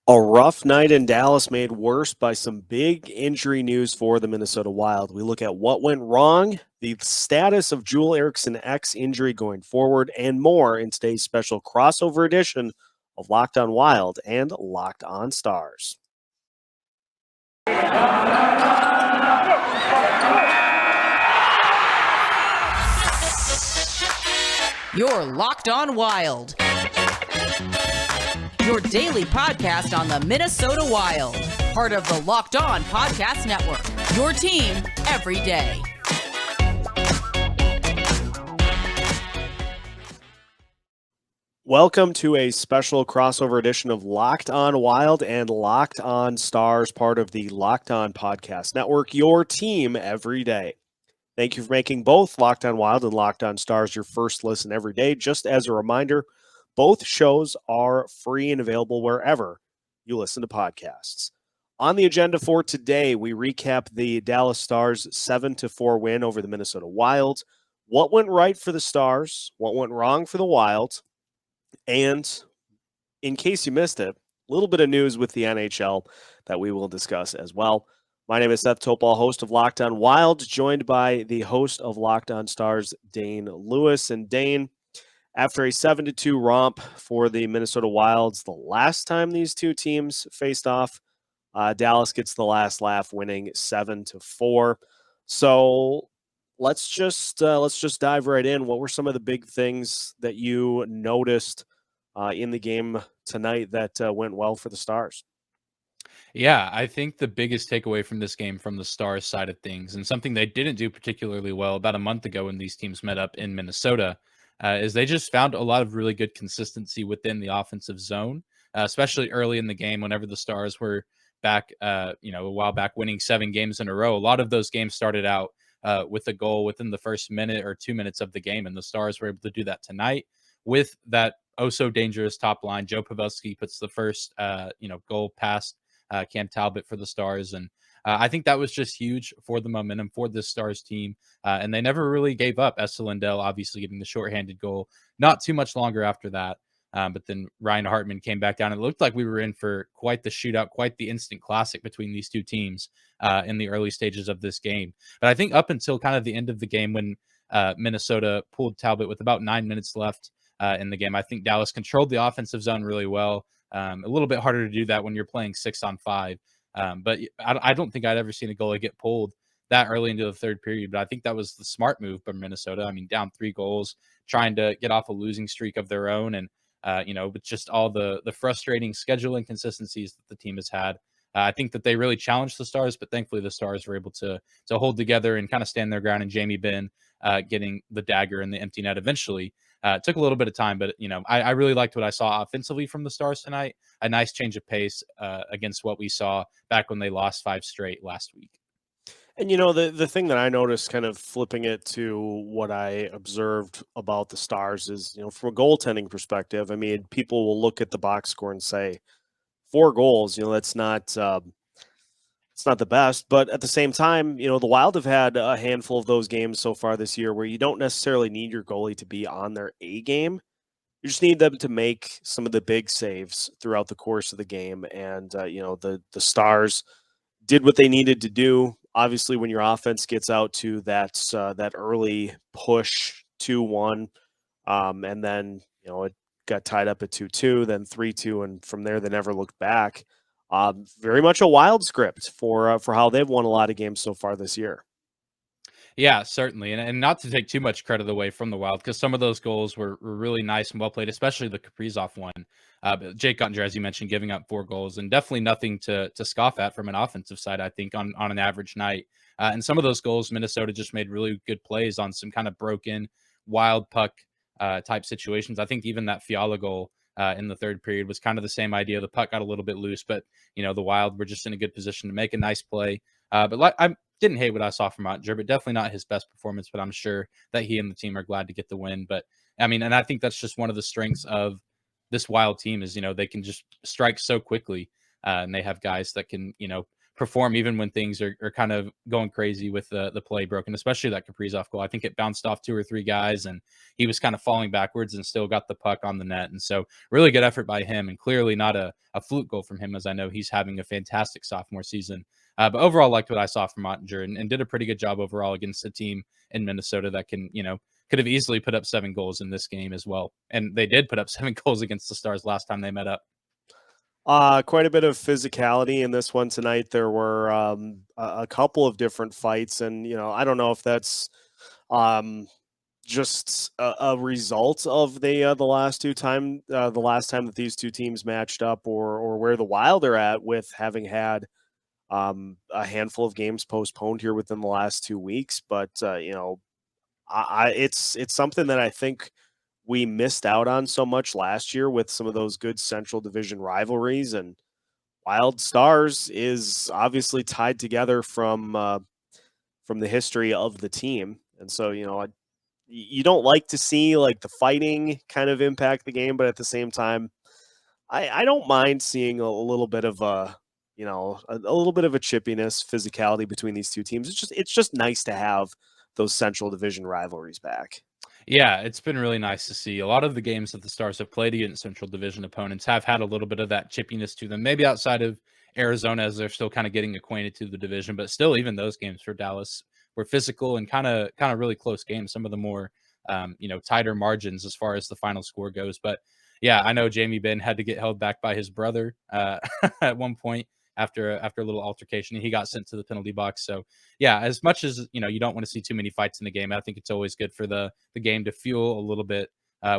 A rough night in Dallas made worse by some big injury news for the Minnesota Wild. We look at what went wrong, the status of Joel Eriksson Ek's injury going forward, and more in today's special crossover edition of Locked on Wild and Locked on Stars. You're Locked on Wild, your daily podcast on the Minnesota Wild, part of the Locked On Podcast Network, your team every day. Welcome to a special crossover edition of Locked on Wild and Locked on Stars, part of the Locked On Podcast Network, your team every day. Thank you for making both Locked on Wild and Locked on Stars your first listen every day. Just as a reminder, both shows are free and available wherever you listen to podcasts. On the agenda for today, we recap the Dallas Stars 7-4 win over the Minnesota Wild. What went right for the Stars? What went wrong for the Wild? And in case you missed it, a little bit of news with the NHL that we will discuss as well. My name is Seth Topal, host of Locked on Wild, joined by the host of Locked on Stars, Dane Lewis. And Dane, after a 7-2 romp for the Minnesota Wilds, the last time these two teams faced off, Dallas gets the last laugh, winning 7-4. So let's just dive right in. What were some of the big things that you noticed in the game tonight that went well for the Stars? Yeah, I think the biggest takeaway from this game from the Stars side of things, and something they didn't do particularly well about a month ago when these teams met up in Minnesota, is they just found a lot of really good consistency within the offensive zone, especially early in the game whenever the Stars were back, a while back winning 7 games in a row. A lot of those games started out with a goal within the first minute or 2 minutes of the game, and the Stars were able to do that tonight with that oh so dangerous top line. Joe Pavelski puts the first, goal past Cam Talbot for the Stars. And I think that was just huge for the momentum for this Stars team. And they never really gave up. Esa Lindell obviously getting the shorthanded goal not too much longer after that. But then Ryan Hartman came back down. It looked like we were in for quite the shootout, quite the instant classic between these two teams in the early stages of this game. But I think up until kind of the end of the game when Minnesota pulled Talbot with about 9 minutes left in the game, I think Dallas controlled the offensive zone really well. A little bit harder to do that when you're playing 6-on-5. But I don't think I'd ever seen a goalie get pulled that early into the third period. But I think that was the smart move by Minnesota. I mean, down 3 goals, trying to get off a losing streak of their own. And, with just all the frustrating schedule inconsistencies that the team has had. I think that they really challenged the Stars, but thankfully the Stars were able to hold together and kind of stand their ground. And Jamie Benn getting the dagger in the empty net eventually. It took a little bit of time, but I really liked what I saw offensively from the Stars tonight. A nice change of pace against what we saw back when they lost 5 straight last week. And the thing that I noticed, kind of flipping it to what I observed about the Stars, is from a goaltending perspective. I mean, people will look at the box score and say 4 goals. That's not it's not the best, but at the same time, the Wild have had a handful of those games so far this year where you don't necessarily need your goalie to be on their A game. You just need them to make some of the big saves throughout the course of the game. And the Stars did what they needed to do. Obviously, when your offense gets out to that early push 2-1, and then it got tied up at 2-2, then 3-2, and from there they never looked back. Very much a Wild script for how they've won a lot of games so far this year. Yeah, certainly. And not to take too much credit away from the Wild, because some of those goals were really nice and well played, especially the Kaprizov one. But Jake Guttinger, as you mentioned, giving up 4 goals, and definitely nothing to scoff at from an offensive side, I think, on an average night. And some of those goals, Minnesota just made really good plays on some kind of broken, wild puck type situations. I think even that Fiala goal in the third period was kind of the same idea. The puck got a little bit loose, but, the Wild were just in a good position to make a nice play. But I didn't hate what I saw from Ottinger, but definitely not his best performance. But I'm sure that he and the team are glad to get the win. But I mean, and I think that's just one of the strengths of this Wild team is, they can just strike so quickly. And they have guys that can, perform even when things are kind of going crazy with the play broken, especially that Kaprizov goal. I think it bounced off 2 or 3 guys, and he was kind of falling backwards and still got the puck on the net. And so really good effort by him, and clearly not a fluke goal from him, as I know he's having a fantastic sophomore season. But overall, liked what I saw from Ottinger, and did a pretty good job overall against a team in Minnesota that can, could have easily put up 7 goals in this game as well. And they did put up 7 goals against the Stars last time they met up. Quite a bit of physicality in this one tonight. There were a couple of different fights, and I don't know if that's just a result of the last time that these two teams matched up, or where the Wild are at with having had a handful of games postponed here within the last 2 weeks. But it's something that I think we missed out on so much last year with some of those good Central Division rivalries, and Wild Stars is obviously tied together from the history of the team. And so, you don't like to see like the fighting kind of impact the game, but at the same time, I don't mind seeing a little bit of a little bit of a chippiness, physicality between these two teams. It's just nice to have those Central Division rivalries back. Yeah, it's been really nice to see. A lot of the games that the Stars have played against Central Division opponents have had a little bit of that chippiness to them. Maybe outside of Arizona, as they're still kind of getting acquainted to the division, but still, even those games for Dallas were physical and kind of really close games. Some of the more tighter margins as far as the final score goes. But yeah, I know Jamie Benn had to get held back by his brother at one point after a little altercation. He got sent to the penalty box. So yeah, as much as you don't want to see too many fights in the game, I think it's always good for the game to fuel a little bit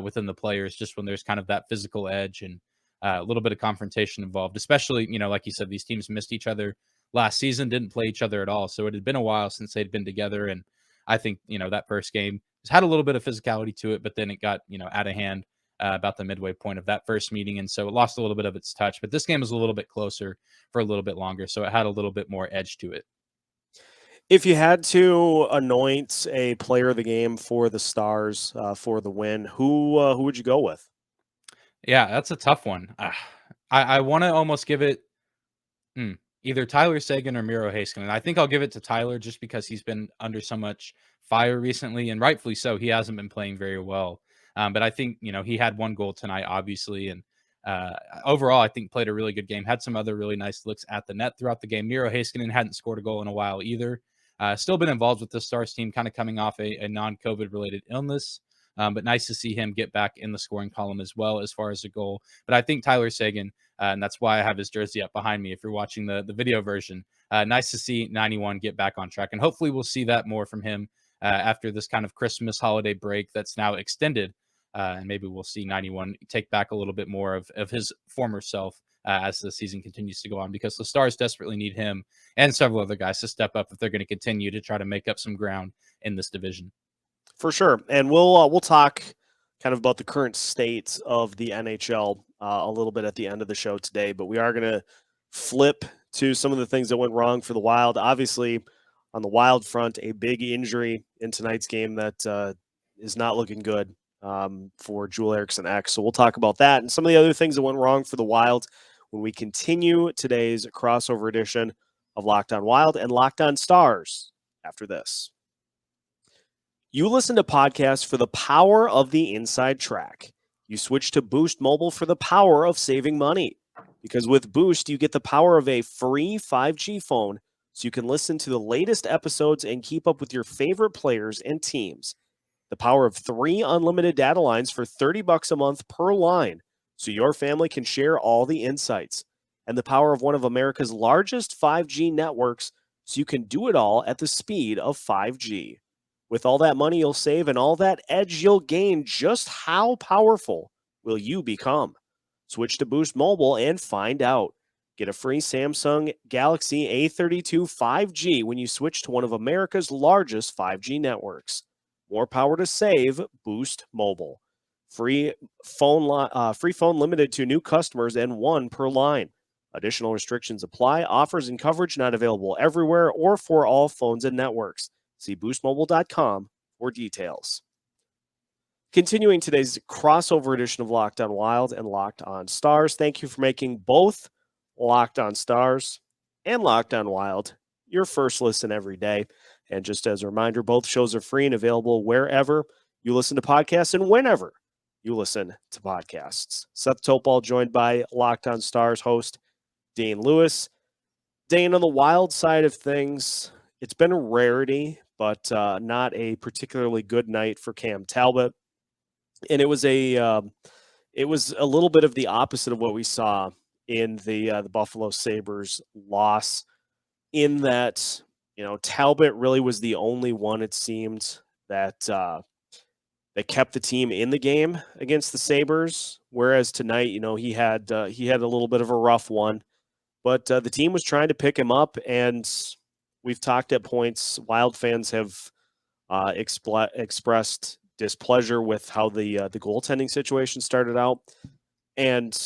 within the players, just when there's kind of that physical edge and a little bit of confrontation involved. Especially, like you said, these teams missed each other last season, didn't play each other at all, so it had been a while since they'd been together. And I think that first game had a little bit of physicality to it, but then it got out of hand about the midway point of that first meeting, and so it lost a little bit of its touch. But this game was a little bit closer for a little bit longer, so it had a little bit more edge to it. If you had to anoint a player of the game for the Stars for the win, who would you go with? Yeah, that's a tough one. I want to almost give it either Tyler Seguin or Miro Heiskanen. I think I'll give it to Tyler just because he's been under so much fire recently, and rightfully so. He hasn't been playing very well. But I think, he had 1 goal tonight, obviously. And overall, I think played a really good game. Had some other really nice looks at the net throughout the game. Miro Heiskanen hadn't scored a goal in a while either. Still been involved with the Stars team, kind of coming off a non-COVID related illness. But nice to see him get back in the scoring column as well as far as a goal. But I think Tyler Seguin, and that's why I have his jersey up behind me if you're watching the video version. Nice to see 91 get back on track. And hopefully we'll see that more from him after this kind of Christmas holiday break that's now extended. And maybe we'll see 91 take back a little bit more of his former self as the season continues to go on, because the Stars desperately need him and several other guys to step up if they're going to continue to try to make up some ground in this division. For sure, and we'll talk kind of about the current state of the NHL a little bit at the end of the show today. But we are going to flip to some of the things that went wrong for the Wild. Obviously, on the Wild front, a big injury in tonight's game that is not looking good for Joel Eriksson Ek. So we'll talk about that and some of the other things that went wrong for the Wild when we continue today's crossover edition of Locked On Wild and Locked On Stars after this. You listen to podcasts for the power of the inside track. You switch to Boost Mobile for the power of saving money. Because with Boost, you get the power of a free 5G phone so you can listen to the latest episodes and keep up with your favorite players and teams. The power of 3 unlimited data lines for $30 a month per line so your family can share all the insights. And the power of one of America's largest 5G networks so you can do it all at the speed of 5G. With all that money you'll save and all that edge you'll gain, just how powerful will you become? Switch to Boost Mobile and find out. Get a free Samsung Galaxy A32 5G when you switch to one of America's largest 5G networks. More power to save, Boost Mobile. Free phone limited to new customers and 1 per line. Additional restrictions apply. Offers and coverage not available everywhere or for all phones and networks. See boostmobile.com for details. Continuing today's crossover edition of Locked On Wild and Locked On Stars. Thank you for making both Locked On Stars and Locked On Wild, your first listen every day. And just as a reminder, both shows are free and available wherever you listen to podcasts and whenever you listen to podcasts. Seth Topal joined by Locked On Stars host Dane Lewis. Dane, on the Wild side of things, it's been a rarity, but not a particularly good night for Cam Talbot. And it was a little bit of the opposite of what we saw in the Buffalo Sabres loss, in that, Talbot really was the only one, it seemed, that kept the team in the game against the Sabres. Whereas tonight, he had a little bit of a rough one, but the team was trying to pick him up. And we've talked at points, Wild fans have expressed displeasure with how the goaltending situation started out. And,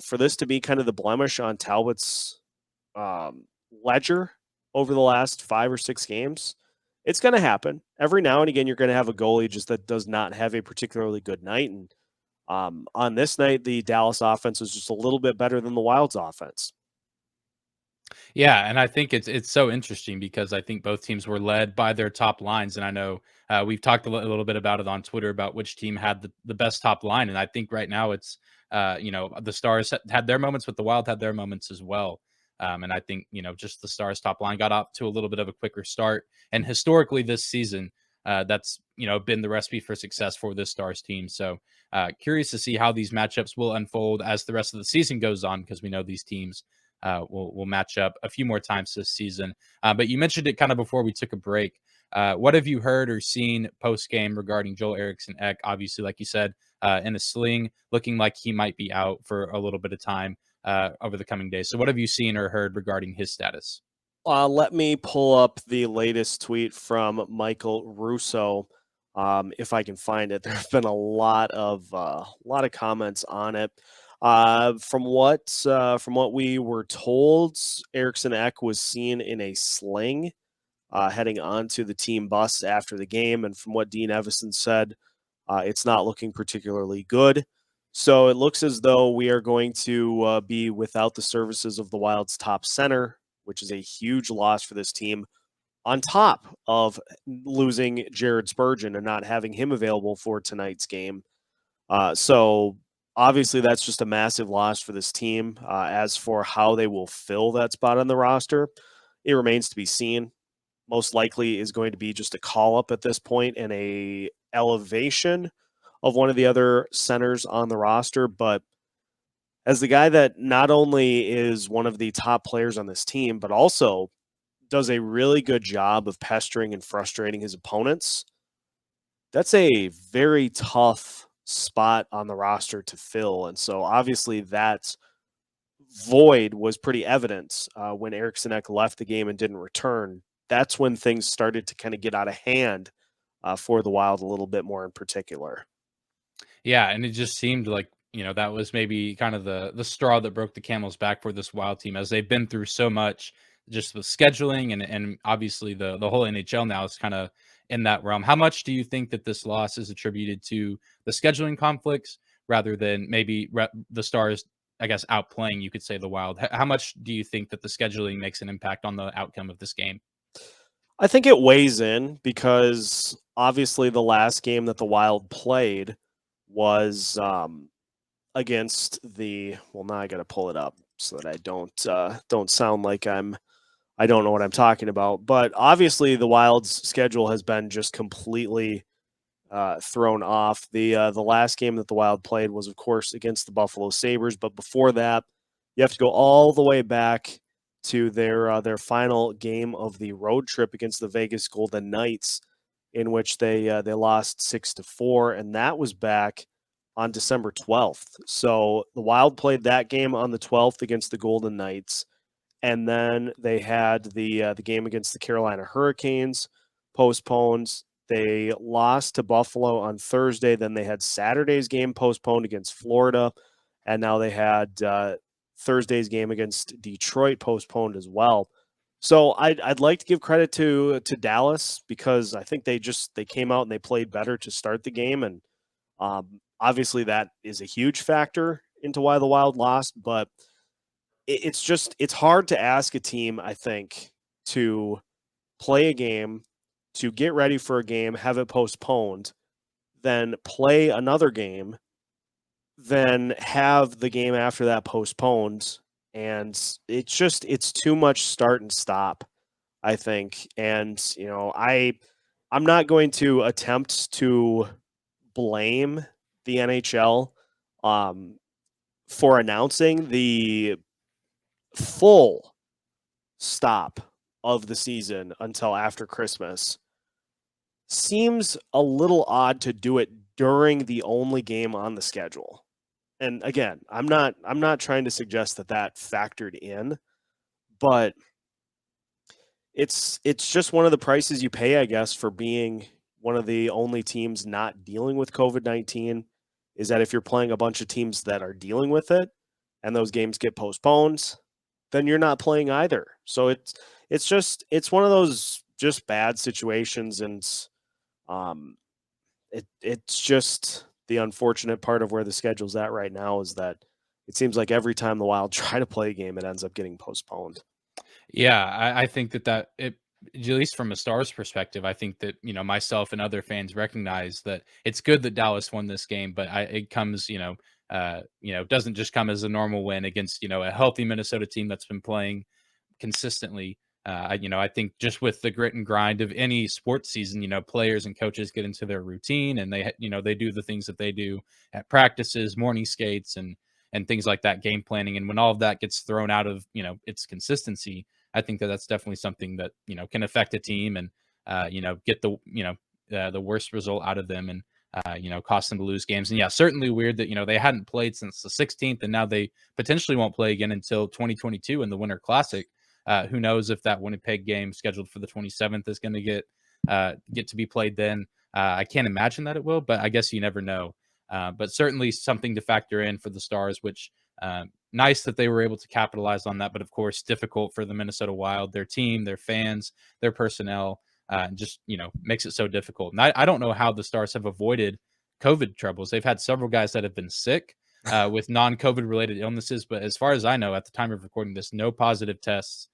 for this to be kind of the blemish on Talbot's ledger over the last 5 or 6 games, it's going to happen. Every now and again, you're going to have a goalie just that does not have a particularly good night. And on this night, the Dallas offense was just a little bit better than the Wild's offense. Yeah, and I think it's so interesting because I think both teams were led by their top lines, and I know we've talked a little bit about it on Twitter about which team had the best top line, and I think right now it's the Stars had their moments, but the Wild had their moments as well. And I think just the Stars top line got off to a little bit of a quicker start, and historically this season, that's been the recipe for success for this Stars team. So curious to see how these matchups will unfold as the rest of the season goes on, because we know these teams will match up a few more times this season. But you mentioned it kind of before we took a break. What have you heard or seen post game regarding Joel Eriksson Ek? Obviously, like you said, in a sling, looking like he might be out for a little bit of time over the coming days. So, what have you seen or heard regarding his status? Let me pull up the latest tweet from Michael Russo, if I can find it. There have been a lot of comments on it. From what we were told, Eriksson Ek was seen in a sling heading onto the team bus after the game, and from what Dean Evison said, it's not looking particularly good. So it looks as though we are going to be without the services of the Wild's top center, which is a huge loss for this team, on top of losing Jared Spurgeon and not having him available for tonight's game. So obviously that's just a massive loss for this team. As for how they will fill that spot on the roster, it remains to be seen. Most likely is going to be just a call up at this point and a elevation of one of the other centers on the roster. But as the guy that not only is one of the top players on this team, but also does a really good job of pestering and frustrating his opponents, that's a very tough spot on the roster to fill. And so obviously that void was pretty evident when Eriksson Ek left the game and didn't return. That's when things started to kind of get out of hand for the Wild a little bit more in particular. Yeah, and it just seemed like that was maybe kind of the straw that broke the camel's back for this Wild team, as they've been through so much just with scheduling, and obviously the whole NHL now is kind of in that realm. How much do you think that this loss is attributed to the scheduling conflicts rather than maybe the Stars, I guess, outplaying, you could say, the Wild? How much do you think that the scheduling makes an impact on the outcome of this game? I think it weighs in because obviously the last game that the Wild played was against the. Well, now I got to pull it up so that I don't sound like I don't know what I'm talking about. But obviously the Wild's schedule has been just completely thrown off. The last game that the Wild played was, of course, against the Buffalo Sabres. But before that, you have to go all the way back to their final game of the road trip against the Vegas Golden Knights, in which they lost 6-4, and that was back on December 12th. So the Wild played that game on the 12th against the Golden Knights, and then they had the game against the Carolina Hurricanes postponed. They lost to Buffalo on Thursday. Then they had Saturday's game postponed against Florida, and now they had Thursday's game against Detroit postponed as well. So I'd like to give credit to Dallas, because I think they came out and they played better to start the game, and obviously that is a huge factor into why the Wild lost. But it's hard to ask a team, I think, to play a game, to get ready for a game, have it postponed, then play another game, then have the game after that postponed. And it's too much start and stop, I think. And, I'm not going to attempt to blame the NHL for announcing the full stop of the season until after Christmas. Seems a little odd to do it during the only game on the schedule. And again, I'm not trying to suggest that factored in, but it's just one of the prices you pay, I guess, for being one of the only teams not dealing with COVID-19, is that if you're playing a bunch of teams that are dealing with it and those games get postponed, then you're not playing either. So it's one of those just bad situations, and it's just the unfortunate part of where the schedule's at right now is that it seems like every time the Wild try to play a game, it ends up getting postponed. Yeah, I think that at least from a Stars perspective, I think that, myself and other fans recognize that it's good that Dallas won this game, but it comes, doesn't just come as a normal win against, a healthy Minnesota team that's been playing consistently. I think just with the grit and grind of any sports season, players and coaches get into their routine and they do the things that they do at practices, morning skates, and things like that, game planning. And when all of that gets thrown out of, its consistency, I think that that's definitely something that, can affect a team and, get the worst result out of them and, cost them to lose games. And yeah, certainly weird that, they hadn't played since the 16th and now they potentially won't play again until 2022 in the Winter Classic. Who knows if that Winnipeg game scheduled for the 27th is going to get to be played then. I can't imagine that it will, but I guess you never know. But certainly something to factor in for the Stars, which nice that they were able to capitalize on that. But of course, difficult for the Minnesota Wild, their team, their fans, their personnel, just, makes it so difficult. And I don't know how the Stars have avoided COVID troubles. They've had several guys that have been sick with non-COVID related illnesses. But as far as I know, at the time of recording this, no positive tests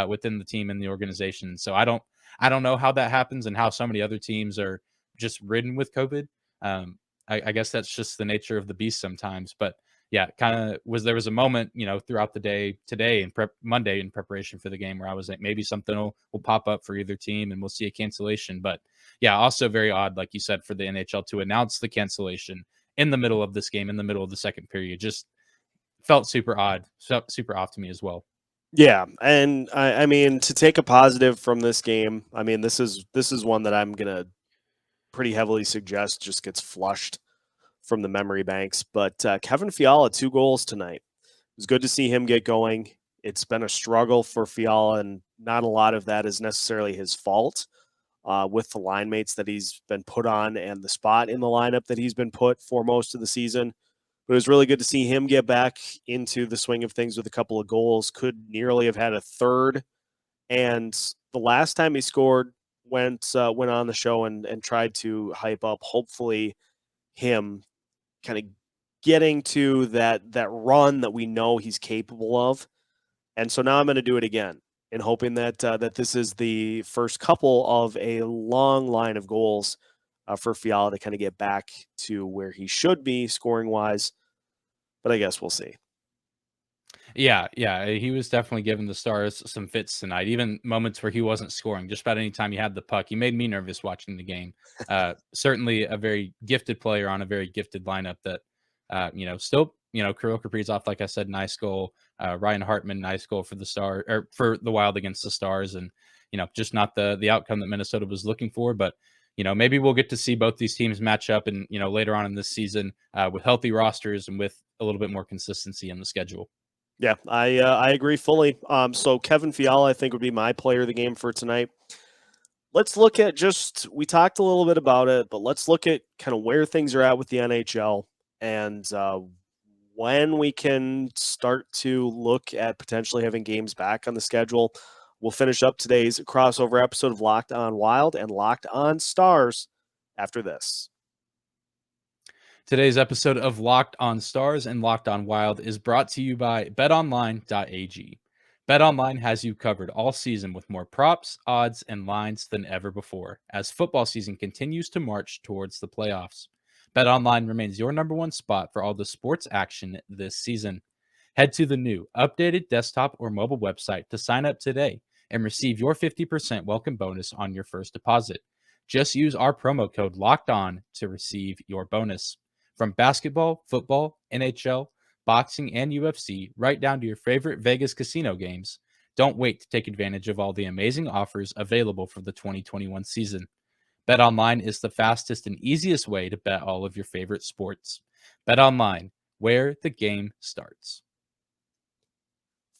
within the team and the organization. So I don't know how that happens and how so many other teams are just ridden with COVID. I guess that's just the nature of the beast sometimes. But yeah, there was a moment, throughout the day today and Monday in preparation for the game where I was like, maybe something will pop up for either team and we'll see a cancellation. But yeah, also very odd, like you said, for the NHL to announce the cancellation in the middle of this game, in the middle of the second period. Just felt super odd, super off to me as well. Yeah, and I mean, to take a positive from this game, I mean, this is one that I'm gonna pretty heavily suggest just gets flushed from the memory banks. But Kevin Fiala, 2 goals tonight. It was good to see him get going. It's been a struggle for Fiala, and not a lot of that is necessarily his fault with the line mates that he's been put on and the spot in the lineup that he's been put for most of the season. But it was really good to see him get back into the swing of things with a couple of goals. Could nearly have had a third. And the last time he scored, went on the show and tried to hype up, hopefully, him kind of getting to that run that we know he's capable of. And so now I'm going to do it again, and hoping that that this is the first couple of a long line of goals for Fiala to kind of get back to where he should be scoring wise. But I guess we'll see. Yeah, he was definitely giving the Stars some fits tonight. Even moments where he wasn't scoring, just about any time he had the puck, he made me nervous watching the game. Certainly a very gifted player on a very gifted lineup that, still, Kirill Kaprizov, like I said, nice goal. Ryan Hartman, nice goal for the Star or for the Wild against the Stars, and just not the outcome that Minnesota was looking for. But maybe we'll get to see both these teams match up, and later on in this season with healthy rosters and with a little bit more consistency in the schedule. Yeah, I agree fully. So Kevin Fiala, I think, would be my player of the game for tonight. Let's look at we talked a little bit about it, but let's look at kind of where things are at with the NHL and when we can start to look at potentially having games back on the schedule. We'll finish up today's crossover episode of Locked On Wild and Locked On Stars after this. Today's episode of Locked on Stars and Locked on Wild is brought to you by betonline.ag. BetOnline has you covered all season with more props, odds, and lines than ever before as football season continues to march towards the playoffs. BetOnline remains your number one spot for all the sports action this season. Head to the new, updated desktop or mobile website to sign up today and receive your 50% welcome bonus on your first deposit. Just use our promo code Locked On to receive your bonus. From basketball, football, NHL, boxing, and UFC, right down to your favorite Vegas casino games, don't wait to take advantage of all the amazing offers available for the 2021 season. BetOnline is the fastest and easiest way to bet all of your favorite sports. BetOnline, where the game starts.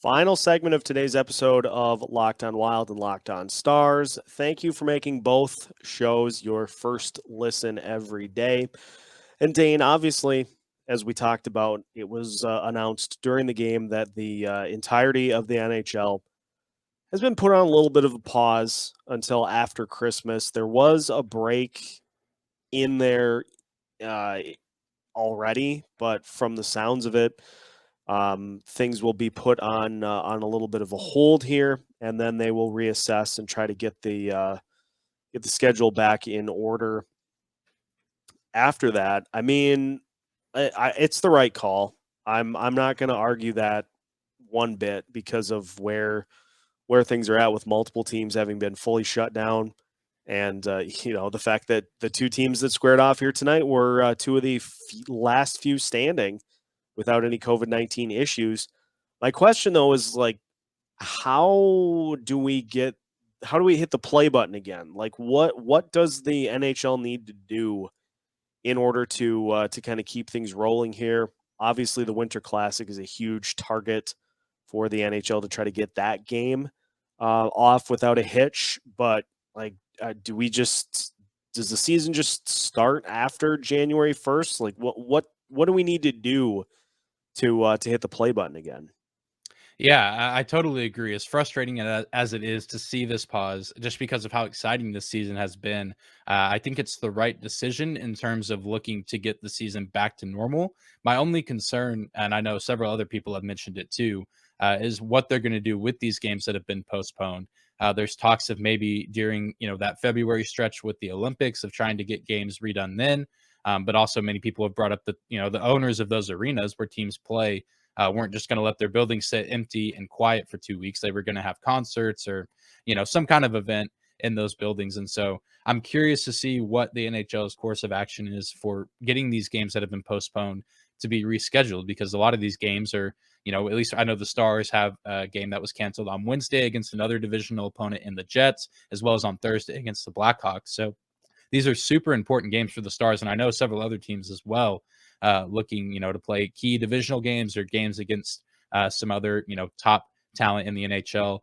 Final segment of today's episode of Locked on Wild and Locked on Stars. Thank you for making both shows your first listen every day. And Dane, obviously, as we talked about, it was announced during the game that the entirety of the NHL has been put on a little bit of a pause until after Christmas. There was a break in there already, but from the sounds of it, things will be put on a little bit of a hold here, and then they will reassess and try to get the schedule back in order. After that, I mean, it's the right call. I'm not going to argue that one bit because of where things are at with multiple teams having been fully shut down, and the fact that the two teams that squared off here tonight were two of the last few standing without any COVID-19 issues. My question though is like, how do we hit the play button again? Like what does the NHL need to do in order to kind of keep things rolling here? Obviously, the Winter Classic is a huge target for the NHL to try to get that game off without a hitch. But like, does the season just start after January 1st? Like, what do we need to do to hit the play button again? Yeah, I totally agree. As frustrating as it is to see this pause, just because of how exciting this season has been, I think it's the right decision in terms of looking to get the season back to normal. My only concern, and I know several other people have mentioned it too, is what they're going to do with these games that have been postponed. There's talks of maybe during that February stretch with the Olympics of trying to get games redone then, but also many people have brought up that the owners of those arenas where teams play weren't just going to let their buildings sit empty and quiet for 2 weeks. They were going to have concerts or, some kind of event in those buildings. And so I'm curious to see what the NHL's course of action is for getting these games that have been postponed to be rescheduled, because a lot of these games are, at least I know the Stars have a game that was canceled on Wednesday against another divisional opponent in the Jets, as well as on Thursday against the Blackhawks. So these are super important games for the Stars, and I know several other teams as well looking, to play key divisional games or games against some other, top talent in the NHL.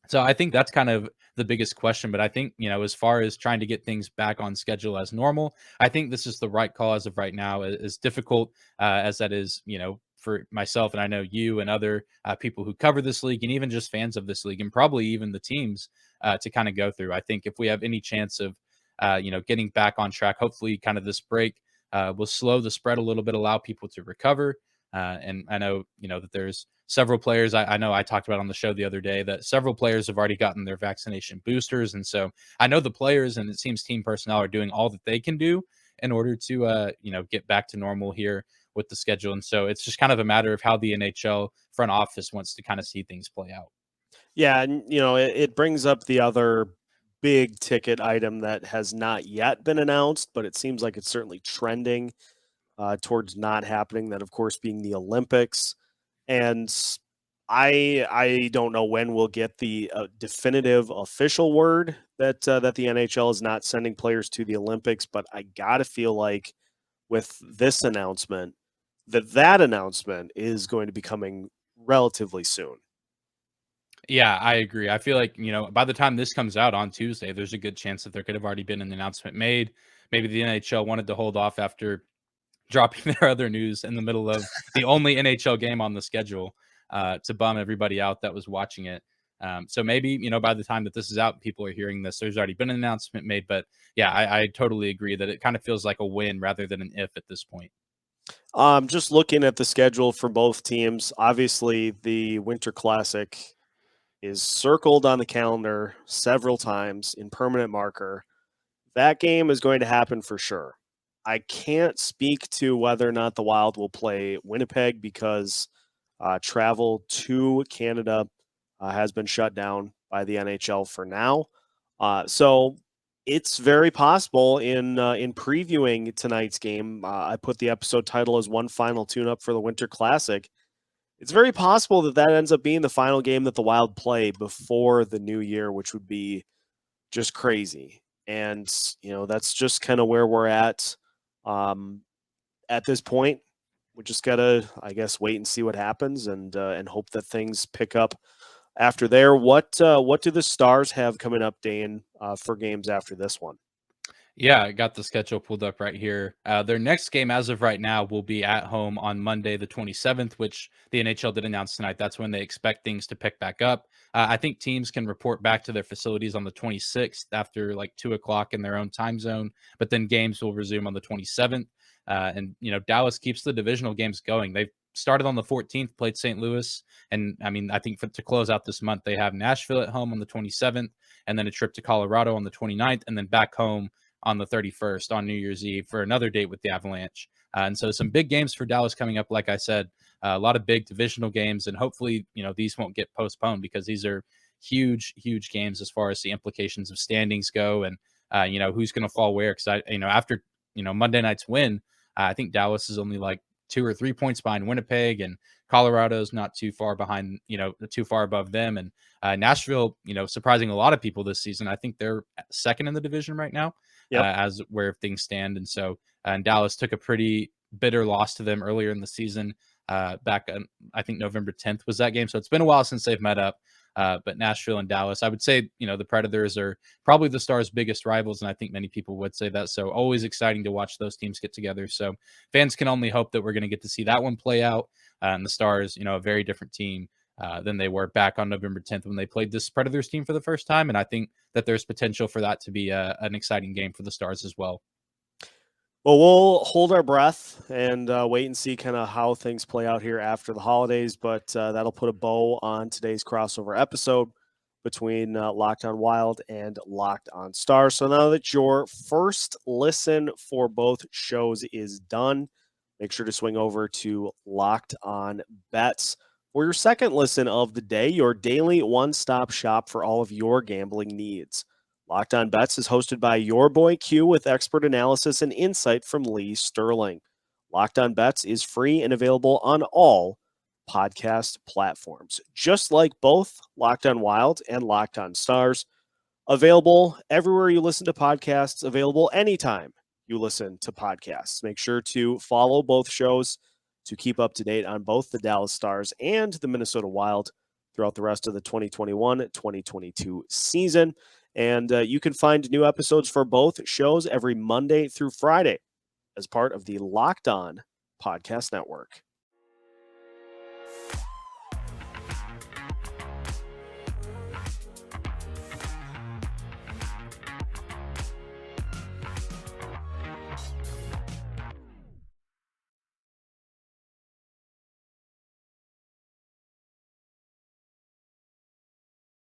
So I think that's kind of the biggest question. But I think, as far as trying to get things back on schedule as normal, I think this is the right call as of right now. As difficult as that is, for myself, and I know you and other people who cover this league, and even just fans of this league, and probably even the teams to kind of go through. I think if we have any chance of, getting back on track, hopefully kind of this break will slow the spread a little bit, allow people to recover. And I know, that there's several players. I know I talked about on the show the other day that several players have already gotten their vaccination boosters. And so I know the players, and it seems team personnel are doing all that they can do in order to, get back to normal here with the schedule. And so it's just kind of a matter of how the NHL front office wants to kind of see things play out. Yeah, and it brings up the other big ticket item that has not yet been announced, but it seems like it's certainly trending towards not happening. That, of course, being the Olympics. And I don't know when we'll get the definitive official word that that the NHL is not sending players to the Olympics, but I gotta feel like with this announcement that announcement is going to be coming relatively soon. Yeah, I agree. I feel like, by the time this comes out on Tuesday, there's a good chance that there could have already been an announcement made. Maybe the NHL wanted to hold off after dropping their other news in the middle of the only NHL game on the schedule to bum everybody out that was watching it. So maybe, by the time that this is out, people are hearing this, there's already been an announcement made. But yeah, I totally agree that it kind of feels like a win rather than an if at this point. Just looking at the schedule for both teams, obviously the Winter Classic is circled on the calendar several times in permanent marker. That game is going to happen for sure. I can't speak to whether or not the Wild will play Winnipeg because travel to Canada has been shut down by the NHL for now. So it's very possible in previewing tonight's game. I put the episode title as One Final Tune-Up for the Winter Classic. It's very possible that that ends up being the final game that the Wild play before the new year, which would be just crazy. And, that's just kind of where we're at this point. We just got to, I guess, wait and see what happens and hope that things pick up after there. What do the Stars have coming up, Dane, for games after this one? Yeah, I got the schedule pulled up right here. Their next game, as of right now, will be at home on Monday, the 27th, which the NHL did announce tonight. That's when they expect things to pick back up. I think teams can report back to their facilities on the 26th after like 2 o'clock in their own time zone, but then games will resume on the 27th. And Dallas keeps the divisional games going. They've started on the 14th, played St. Louis. And I mean, I think to close out this month, they have Nashville at home on the 27th, and then a trip to Colorado on the 29th, and then back home on the 31st on New Year's Eve for another date with the Avalanche. And so some big games for Dallas coming up. Like I said, a lot of big divisional games, and hopefully, these won't get postponed because these are huge, huge games as far as the implications of standings go and, who's going to fall where. Cause after, Monday night's win, I think Dallas is only like 2 or 3 points behind Winnipeg, and Colorado's not too far behind, too far above them. And Nashville, surprising a lot of people this season. I think they're second in the division right now. Yep. As where things stand. And so, and Dallas took a pretty bitter loss to them earlier in the season. Back on, I think November 10th was that game. So it's been a while since they've met up. But Nashville and Dallas, I would say, the Predators are probably the Stars' biggest rivals, and I think many people would say that. So always exciting to watch those teams get together. So fans can only hope that we're going to get to see that one play out. And the Stars, a very different team than they were back on November 10th when they played this Predators team for the first time. And I think that there's potential for that to be an exciting game for the Stars as well. Well, we'll hold our breath and wait and see kind of how things play out here after the holidays. But that'll put a bow on today's crossover episode between Locked on Wild and Locked on Stars. So now that your first listen for both shows is done, make sure to swing over to Locked on Bets for your second listen of the day, your daily one-stop shop for all of your gambling needs. Locked on Bets is hosted by your boy Q with expert analysis and insight from Lee Sterling. Locked on Bets is free and available on all podcast platforms, just like both Locked on Wild and Locked on Stars. Available everywhere you listen to podcasts, available anytime you listen to podcasts. Make sure to follow both shows to keep up to date on both the Dallas Stars and the Minnesota Wild throughout the rest of the 2021-2022 season. And you can find new episodes for both shows every Monday through Friday as part of the Locked On Podcast Network.